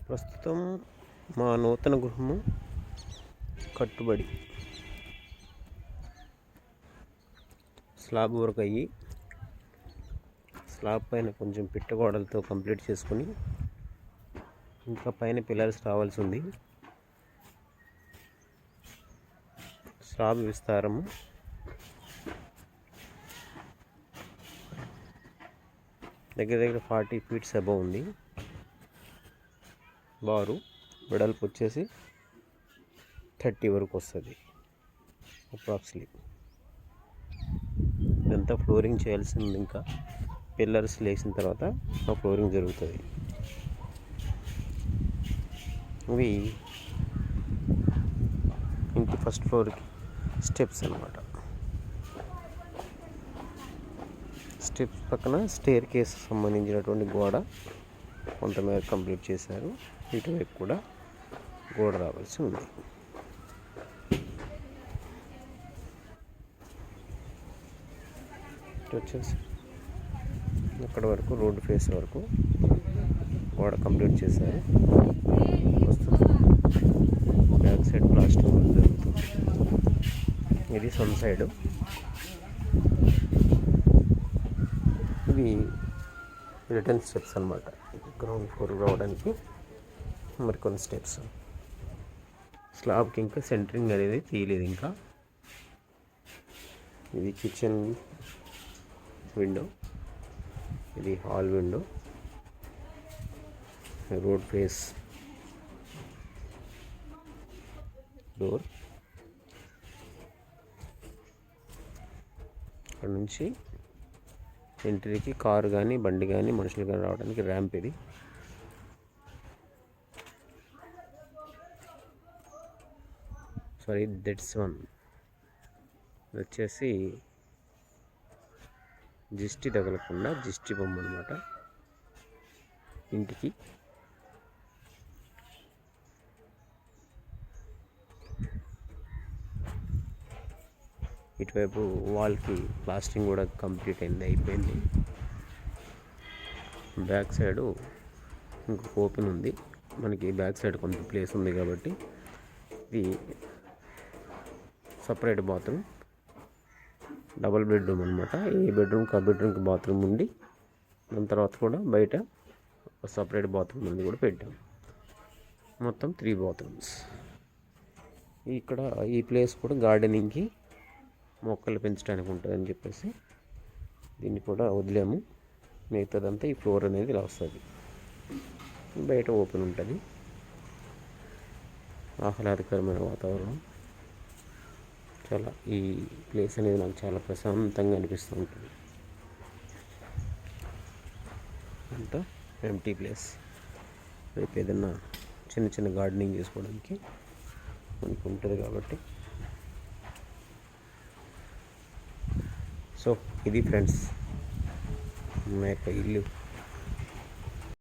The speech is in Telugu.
ప్రస్తుతం మా నూతన గృహము కట్టుబడి స్లాబ్ వర్క్ అయ్యి స్లాబ్ పైన కొంచెం పిట్టగోడలతో కంప్లీట్ చేసుకుని ఇంకా పైన పిల్లర్స్ రావాల్సి ఉంది. స్లాబ్ విస్తారము దగ్గర దగ్గర 40 ఫీట్స్ అబవ్ ఉంది. బారు వెడల్పు వచ్చేసి 30 వరకు వస్తుంది అప్రాక్సిమేట్లీ. ఇదంతా ఫ్లోరింగ్ చేయాల్సింది. ఇంకా పిల్లర్స్ లేచిన తర్వాత ఆ ఫ్లోరింగ్ జరుగుతుంది. ఇవి ఇంటి ఫస్ట్ ఫ్లోర్కి స్టెప్స్ అన్నమాట. స్టెప్స్ పక్కన స్టేర్ కేస్ సంబంధించినటువంటి గోడ కొంతమేర కంప్లీట్ చేశారు. ఇటువైపు కూడా గోడ రావాల్సి ఉంది. వచ్చేసి అక్కడ వరకు రోడ్డు ఫేస్ వరకు గోడ కంప్లీట్ చేశారు. ప్రస్తుతం బ్యాక్ సైడ్ ప్లాస్టింగ్ వర్క్ జరుగుతుంది. ఇది సన్ సైడ్. ఇవి రిటర్న్ స్టెప్స్ అన్నమాట. గ్రౌండ్ ఫ్లోర్ రావడానికి మరికొన్ని స్టెప్స్. స్లాబ్కి ఇంకా సెంటరింగ్ అనేది తీయలేదు ఇంకా. ఇది కిచెన్ విండో, ఇది hall window, road face door. అక్కడ నుంచి ఎంట్రీకి కారు కానీ బండి కానీ మనుషులు కానీ రావడానికి ర్యాంప్. ఇది సారీ దట్స్ వన్. ఇది వచ్చేసి దిష్టి తగలకుండా దిష్టి బొమ్మ అన్నమాట ఇంటికి. ఇటువైపు వాల్కి ప్లాస్టింగ్ కూడా కంప్లీట్ అయిపోయింది. బ్యాక్ సైడు ఇంకొక ఓపెన్ ఉంది. మనకి బ్యాక్ సైడ్ కొంచెం ప్లేస్ ఉంది కాబట్టి ఇది సపరేట్ బాత్రూమ్, డబుల్ బెడ్రూమ్ అనమాట. ఈ బెడ్రూమ్కి ఆ బెడ్రూమ్కి బాత్రూమ్ ఉండి దాని తర్వాత కూడా బయట సపరేట్ బాత్రూమ్ ఉంది కూడా పెట్టాం. మొత్తం 3 బాత్రూమ్స్. ఇక్కడ ఈ ప్లేస్ కూడా గార్డెనింగ్కి మొక్కలు పెంచడానికి ఉంటుందని చెప్పేసి దీన్ని కూడా వదిలేము. మిగతాదంతా ఈ ఫ్లోర్ అనేది ఇలా వస్తుంది. బయట ఓపెన్ ఉంటుంది. ఆహ్లాదకరమైన వాతావరణం. చాలా ఈ ప్లేస్ అనేది నాకు చాలా ప్రశాంతంగా అనిపిస్తూ ఉంటుంది. అంతా ఎంటీ ప్లేస్. రేపు ఏదైనా చిన్న చిన్న గార్డెనింగ్ చేసుకోవడానికి మనకు ఉంటుంది కాబట్టి. సో ఇది ఫ్రెండ్స్ మా యొక్క ఇల్లు.